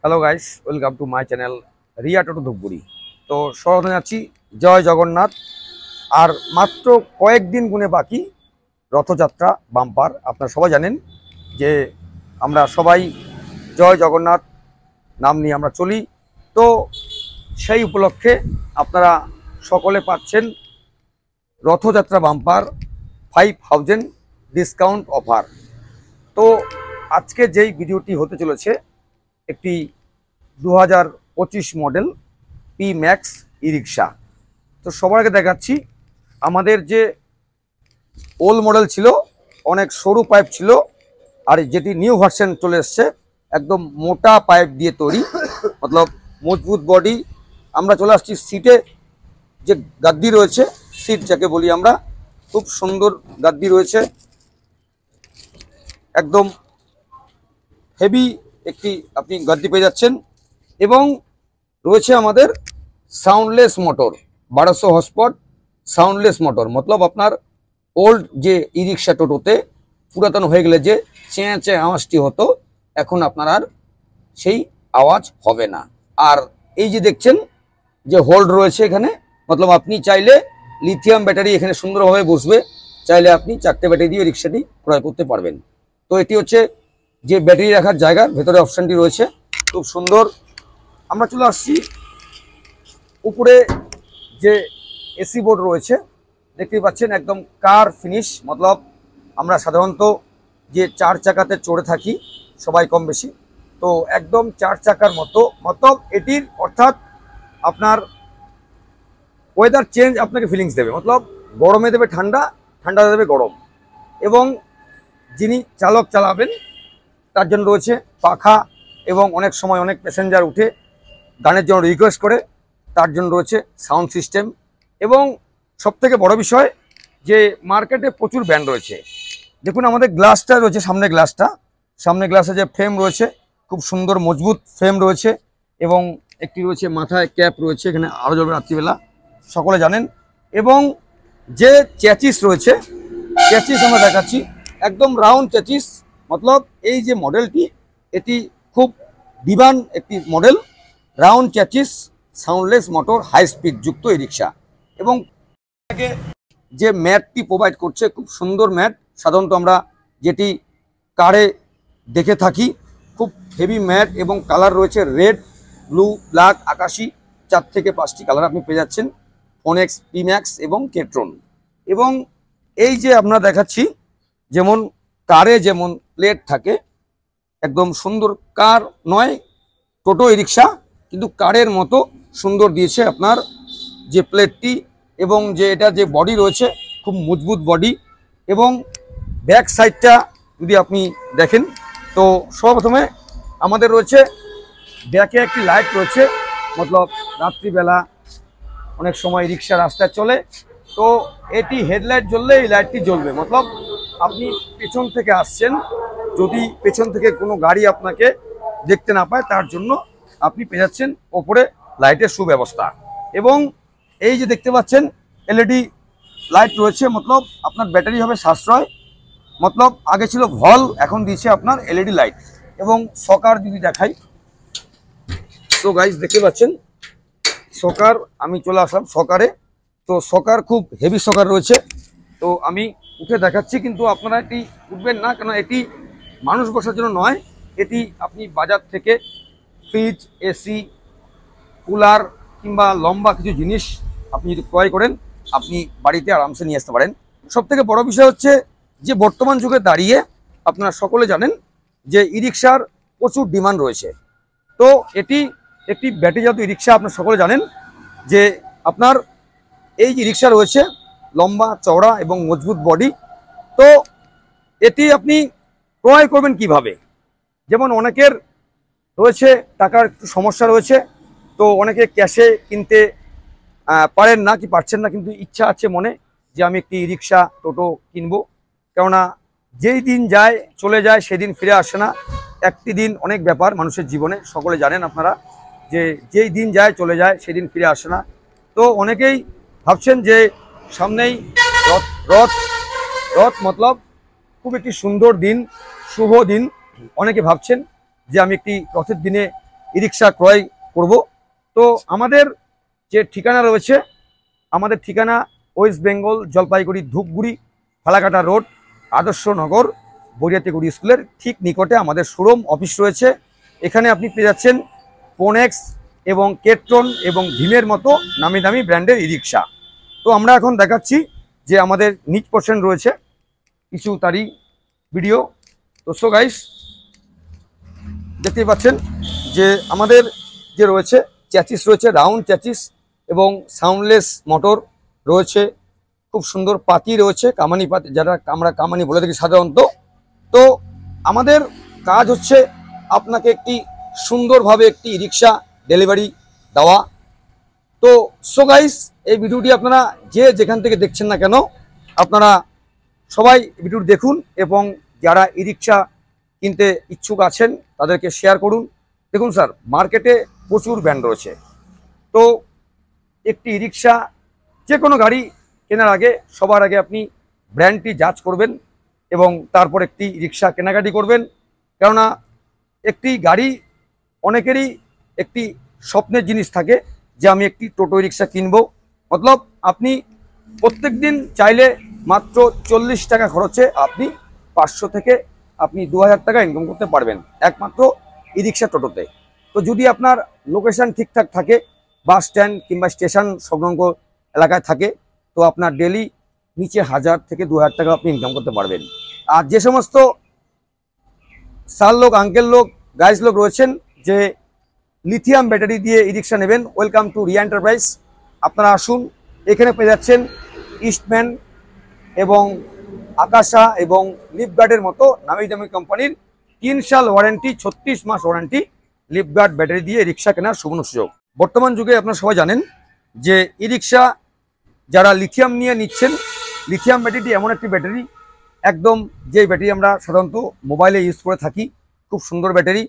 Hello guys, welcome to my channel Riya Toto Dhupguri. তো স্বাগত জানাচ্ছি। জয় জগন্নাথ। আর মাত্র কয়েকদিন গুণে বাকি রথযাত্রা বাম্পার। আপনারা সবাই জানেন যে আমরা সবাই জয় জগন্নাথ নাম নিয়ে আমরা চলি। তো সেই উপলক্ষে আপনারা সকলে পাচ্ছেন রথযাত্রা বাম্পার 5000 ডিসকাউন্ট অফার। তো আজকে যেই ভিডিওটি হতে চলেছে একটি 2025 মডেল পি ম্যাক্স ই রিক্সা। তো সবার আগে দেখাচ্ছি আমাদের যে ওল্ড মডেল ছিল, অনেক সরু পাইপ ছিল, আর যেটি নিউ ভার্সন চলে এসছে একদম মোটা পাইপ দিয়ে তৈরি, মতলব মজবুত বডি। আমরা চলে আসছি সিটে, যে গাদ্দি রয়েছে, সিট যাকে বলি আমরা, খুব সুন্দর গাদ্দি রয়েছে, একদম হেভি একটি আপনি গাদ্দি পেয়ে যাচ্ছেন। এবং রয়েছে আমাদের soundless motor, 1200 horsepower soundless motor. মতলব আপনার ওল্ড যে ই রিক্সা টোটোতে পুরাতন হয়ে গেলে যে চেঁ চেঁ আওয়াজটি হতো, এখন আপনার আর সেই আওয়াজ হবে না। আর এই যে দেখছেন যে হোল্ড রয়েছে এখানে, মতলব আপনি চাইলে লিথিয়াম ব্যাটারি এখানে সুন্দরভাবে বসবে, চাইলে আপনি 4টে ব্যাটারি দিয়ে রিক্সাটি ক্রয় করতে পারবেন। তো এটি হচ্ছে যে ব্যাটারি রাখার জায়গার ভেতরে অপশানটি রয়েছে, খুব সুন্দর। আমরা চলে আসছি উপরে যে এসি বোর্ড রয়েছে, দেখতেই পাচ্ছেন একদম কার ফিনিশ। মতলব আমরা সাধারণত যে 4 চাকাতে চড়ে থাকি সবাই কম বেশি, তো একদম 4 চাকার মতো। মতলব এটির অর্থাৎ আপনার ওয়েদার চেঞ্জ আপনাকে ফিলিংস দেবে, মতলব গরমে দেবে ঠান্ডা, ঠান্ডা দেবে গরম। এবং যিনি চালক চালাবেন তার জন্য রয়েছে পাখা, এবং অনেক সময় অনেক প্যাসেঞ্জার উঠে গানের জন্য রিকোয়েস্ট করে, তার জন্য রয়েছে সাউন্ড সিস্টেম। এবং সবথেকে বড় বিষয় যে মার্কেটে প্রচুর ব্র্যান্ড রয়েছে। দেখুন আমাদের গ্লাসটা রয়েছে, সামনে গ্লাসে যে ফ্রেম রয়েছে খুব সুন্দর মজবুত ফ্রেম রয়েছে, এবং একটি রয়েছে মাথায় ক্যাপ রয়েছে, এখানে আলো জ্বলবে রাত্রিবেলা, সকলে জানেন। এবং যে চ্যাচিস রয়েছে, চ্যাচিস আমরা দেখাচ্ছি একদম রাউন্ড চ্যাচিস। মতলব এই যে মডেলটি, এটি খুব ডিমান্ড একটি model, round chassis, soundless motor, high speed যুক্ত এই রিক্সা। এবং যে ম্যাটটি প্রোভাইড করছে, খুব সুন্দর ম্যাট, সাধারণত আমরা যেটি কারে দেখে থাকি, খুব হেভি ম্যাট। এবং কালার রয়েছে রেড, ব্লু, ব্ল্যাক, আকাশি, 4 থেকে 5টি কালার আপনি পেয়ে যাচ্ছেন, ফোনেক্স, পি ম্যাক্স এবং কেট্রন। এবং এই যে আমরা দেখাচ্ছি, যেমন কারে যেমন প্লেট থাকে, একদম সুন্দর, কার নয় টোটো ই রিক্সা, কিন্তু কারের মতো সুন্দর দিয়েছে আপনার যে প্লেটটি। এবং যে এটা যে বডি রয়েছে খুব মজবুত বডি। এবং ব্যাক সাইডটা যদি আপনি দেখেন, তো সর্বপ্রথমে আমাদের রয়েছে ব্যাকে একটি লাইট রয়েছে, মতলব রাত্রিবেলা অনেক সময় রিক্সা রাস্তায় চলে, তো এটি হেডলাইট জ্বললে এই লাইটটি জ্বলবে। মতলব আপনি পেছন থেকে আসছেন, যদি পেছন থেকে কোনো গাড়ি আপনাকে দেখতে না পায়, তার জন্য আপনি পেয়ে যাচ্ছেন ওপরে লাইটের সুব্যবস্থা। এবং এই যে দেখতে পাচ্ছেন এলইডি লাইট রয়েছে, মতলব আপনার ব্যাটারি হবে সাশ্রয়। মতলব আগে ছিল ভল, এখন দিয়েছে আপনার এলইডি লাইট। এবং সকার যদি দেখাই, তো গাইজ দেখতে পাচ্ছেন সকার, আমি চলে আসলাম সকারে। তো সকার খুব হেভি সকার রয়েছে, তো আমি উঠে দেখাচ্ছি, কিন্তু আপনারা এটি উঠবেন না, কেন এটি মানুষ বসার জন্য নয়। এটি আপনি বাজার থেকে ফ্রিজ, এসি, কুলার কিংবা লম্বা কিছু জিনিস আপনি যদি ক্রয় করেন, আপনি বাড়িতে আরামসে নিয়ে আসতে পারেন। সবথেকে বড় বিষয় হচ্ছে যে বর্তমান যুগে দাঁড়িয়ে আপনারা সকলে জানেন যে ই রিক্সার প্রচুর ডিমান্ড রয়েছে। তো এটি একটি ব্যাটারিজাত ই রিক্সা, আপনারা সকলে জানেন যে আপনার এই যে রিক্সা রয়েছে লম্বা চওড়া এবং মজবুত বডি। তো এটি আপনি ক্রয় করবেন কিভাবে? যেমন অনেকের রয়েছে টাকার একটু সমস্যা রয়েছে, তো অনেকে ক্যাশে কিনতে পারেন না, কি পারছেন না, কিন্তু ইচ্ছা আছে মনে যে আমি একটি রিক্সা টোটো কিনবো। কেননা যেই দিন যায় চলে যায়, সেদিন ফিরে আসে না। একটি দিন অনেক ব্যাপার মানুষের জীবনে, সকলে জানেন আপনারা যে যেই দিন যায় চলে যায়, সেদিন ফিরে আসে না। তো অনেকেই ভাবছেন যে সামনেই রথ রথ রথ মতলব খুব একটি সুন্দর দিন, শুভ দিন। অনেকে ভাবছেন যে আমি একটি রথের দিনে ই রিক্সা ক্রয় করব। তো আমাদের যে ঠিকানা রয়েছে, আমাদের ঠিকানা ওয়েস্ট বেঙ্গল জলপাইগুড়ি ধূপগুড়ি ফালাকাটা রোড আদর্শনগর বৈরাতিগুড়ি স্কুলের ঠিক নিকটে আমাদের শোরুম অফিস রয়েছে। এখানে আপনি পেয়ে যাচ্ছেন পোনেক্স এবং কেট্রন এবং ভীমের মতো নামি দামি ব্র্যান্ডের ই রিক্সা। তো আমরা এখন দেখাচ্ছি যে আমাদের নিচ পোর্শন রয়েছে কিছু তারই ভিডিও। তো সো গাইস, দেখতেই পাচ্ছেন যে আমাদের যে রয়েছে চ্যাচিস রয়েছে রাউন্ড চ্যাচিস এবং সাউন্ডলেস মোটর রয়েছে, খুব সুন্দর পাতি রয়েছে, কামানি পাতি, যারা আমরা কামানি বলে থাকি সাধারণত। তো আমাদের কাজ হচ্ছে আপনাকে একটি সুন্দরভাবে একটি রিক্সা ডেলিভারি দেওয়া। তো সো গাইস, এই ভিডিওটি আপনারা যে যেখান থেকে দেখছেন না কেন, আপনারা সবাই ভিডিওটি দেখুন এবং যারা ই রিক্সা কিনতে ইচ্ছুক আছেন তাদেরকে শেয়ার করুন। দেখুন স্যার, মার্কেটে প্রচুর ব্র্যান্ড রয়েছে। তো একটি ই রিক্সা যে কোনো গাড়ি কেনার আগে সবার আগে আপনি ব্র্যান্ডটি যাচ করবেন এবং তারপর একটি রিক্সা কেনাকাটি করবেন। কেননা একটি গাড়ি, অনেকেরই একটি স্বপ্নের জিনিস থাকে যে আমি একটি টোটো রিক্সা কিনবো। মতলব আপনি প্রত্যেক দিন চাইলে মাত্র 40 টাকা খরচে আপনি 500 থেকে আপনি 2000 টাকা ইনকাম করতে পারবেন একমাত্র ই রিক্সা টোটোতে। তো যদি আপনার লোকেশন ঠিকঠাক থাকে, বাস স্ট্যান্ড কিংবা স্টেশন সংলগ্ন এলাকায় থাকে, তো আপনার ডেলি নিচে 1000 থেকে 2000 টাকা আপনি ইনকাম করতে পারবেন। আর যে সমস্ত স্যার লোক, আঙ্কেল লোক, গাইজ লোক রয়েছেন যে লিথিয়াম ব্যাটারি দিয়ে ই রিক্সা নেবেন, ওয়েলকাম টু রিয়া এন্টারপ্রাইজ। আপনারা আসুন, এখানে পেয়ে যাচ্ছেন ইস্টম্যান এবং আকাশা এবং লিফগার্ডের মতো নামি দামি কোম্পানির 3 সাল ওয়ারেন্টি, 36 মাস ওয়ারেন্টি লিফগার্ড ব্যাটারি দিয়ে রিক্সা কেনার সুবর্ণ সুযোগ। বর্তমান যুগে আপনারা সবাই জানেন যে ই রিক্সা যারা লিথিয়াম নিয়ে নিচ্ছেন, লিথিয়াম ব্যাটারিটি এমন একটি ব্যাটারি, একদম যে ব্যাটারি আমরা সাধারণত মোবাইলে ইউজ করে থাকি। খুব সুন্দর ব্যাটারি,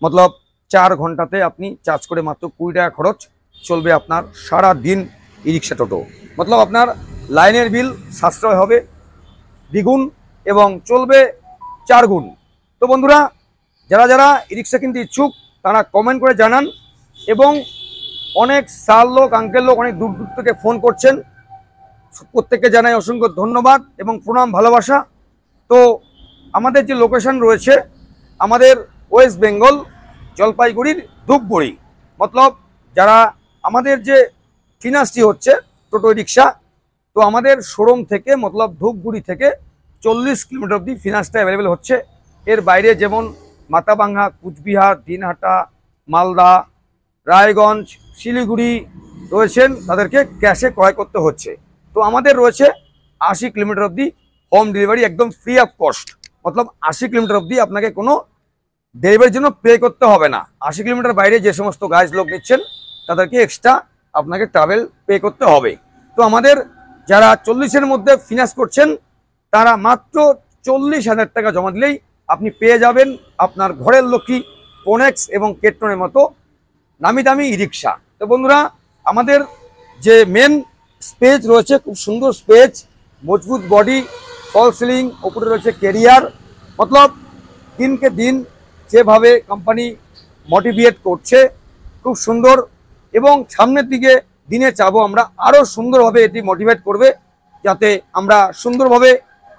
মতলব 4 ঘন্টাতে আপনি চার্জ করে মাত্র 20 টাকা খরচ, চলবে আপনার সারা দিন ই রিক্সা টোটো। মতলব আপনার লাইনের বিল সাশ্রয় হবে দ্বিগুণ এবং চলবে 4 গুণ। তো বন্ধুরা, যারা যারা ই রিক্সা কিনতে ইচ্ছুক তারা কমেন্ট করে জানান। এবং অনেক সাল লোক, আঙ্কেল লোক অনেক দূর দূর থেকে ফোন করছেন, প্রত্যেককে জানাই অসংখ্য ধন্যবাদ এবং প্রণাম, ভালোবাসা। তো আমাদের যে লোকেশন রয়েছে, আমাদের ওয়েস্ট বেঙ্গল জলপাইগুড়ির ধূপগুড়ি। মতলব যারা আমাদের যে ফিনান্সটি হচ্ছে টোটো রিক্সা, তো আমাদের শোরুম থেকে মতলব ধূপগুড়ি থেকে 40 কিলোমিটার অবধি ফিনান্সটা অ্যাভেলেবেল হচ্ছে। এর বাইরে যেমন মাথাভাঙ্গা, কুচবিহার, দিনহাটা, মালদা, রায়গঞ্জ, শিলিগুড়ি রয়েছেন, তাদেরকে ক্যাশে ক্রয় করতে হচ্ছে। তো আমাদের রয়েছে 80 কিলোমিটার অবধি হোম ডেলিভারি, একদম free of cost. Matlab 80 kilometre অবধি আপনাকে কোনো ডেলিভারির জন্য পে করতে হবে না। 80 কিলোমিটার বাইরে যে সমস্ত গাইজ লোক নিচ্ছেন তাদেরকে এক্সট্রা আপনাকে ট্রাভেল পে করতে হবে। তো আমাদের যারা 40-এর মধ্যে ফিনান্স করছেন তারা মাত্র 40,000 টাকা জমা দিলেই আপনি পেয়ে যাবেন আপনার ঘরের লক্ষ্মী পোনেক্স এবং কেট্রনের মতো নামি দামি ই রিক্সা। তো বন্ধুরা, আমাদের যে মেন স্পেস রয়েছে, খুব সুন্দর স্পেস, মজবুত বডি, ফল সিলিং, ওপরে রয়েছে ক্যারিয়ার। মতলব দিনকে দিন যেভাবে কোম্পানি মোটিভেট করছে খুব সুন্দর, এবং সামনের দিকে দিনে চাবো আমরা আরও সুন্দরভাবে এটি মোটিভেট করবে, যাতে আমরা সুন্দরভাবে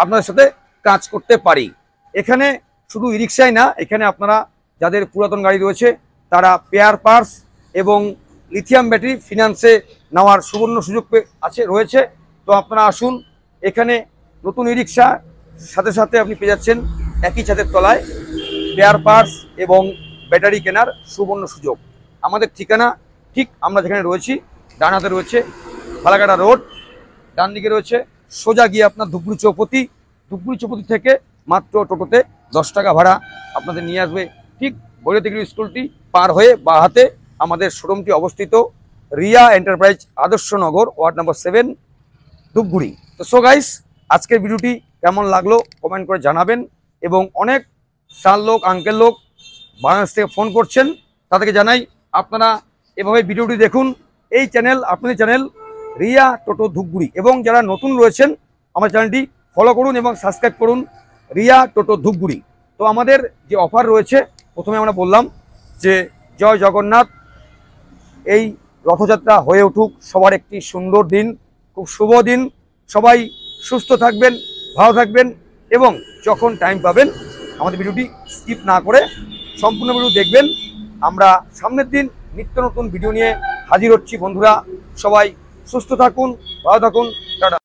আপনাদের সাথে কাজ করতে পারি। এখানে শুধু ই রিক্সাই না, এখানে আপনারা যাদের পুরাতন গাড়ি রয়েছে তারা পেয়ার পার্টস এবং লিথিয়াম ব্যাটারি ফিনান্সে নেওয়ার সুবর্ণ সুযোগ রয়েছে। তো আপনারা আসুন, এখানে নতুন ই রিক্সা সাথে সাথে আপনি পেয়ে যাচ্ছেন একই ছাদের তলায় পেয়ার পার্টস এবং ব্যাটারি কেনার সুবর্ণ সুযোগ। আমাদের ঠিকানা ঠিক আমরা যেখানে রয়েছি, ডান হাতে রয়েছে ফালাকাটা রোড, ডান দিকে রয়েছে সোজা গিয়ে আপনার ধূপগুড়ি চৌপতি। ধূপগুড়ি চৌপতি থেকে মাত্র টোটোতে 10 টাকা ভাড়া আপনাদের নিয়ে আসবে। ঠিক বৈরাতিগুড়ি স্কুলটি পার হয়ে বা হাতে আমাদের শোরুমটি অবস্থিত, Riya enterprise, Adarsh Nagar, ward number 7, Dhupguri. তো সো গাইস, আজকের ভিডিওটি কেমন লাগলো কমেন্ট করে জানাবেন। এবং অনেক সার লোক, আঙ্কেল লোক বাংলাদেশ থেকে ফোন করছেন, তাদেরকে জানাই আপনারা এভাবে ভিডিওটি দেখুন। এই চ্যানেল আপনাদের চ্যানেল রিয়া টোটো ধূপগুড়ি, এবং যারা নতুন রয়েছেন আমার চ্যানেলটি ফলো করুন এবং সাবস্ক্রাইব করুন, রিয়া টোটো ধূপগুড়ি। তো আমাদের যে অফার রয়েছে, প্রথমে আমরা বললাম যে জয় জগন্নাথ। এই রথযাত্রা হয়ে উঠুক সবার একটি সুন্দর দিন, খুব শুভ দিন। সবাই সুস্থ থাকবেন, ভালো থাকবেন এবং যখন টাইম পাবেন আমাদের ভিডিওটি স্কিপ না করে সম্পূর্ণ ভিডিও দেখবেন। আমরা সামনের দিন নিত্য নতুন ভিডিও নিয়ে হাজির হচ্ছি বন্ধুরা। সবাই সুস্থ থাকুন, ভালো থাকুন, টাটা।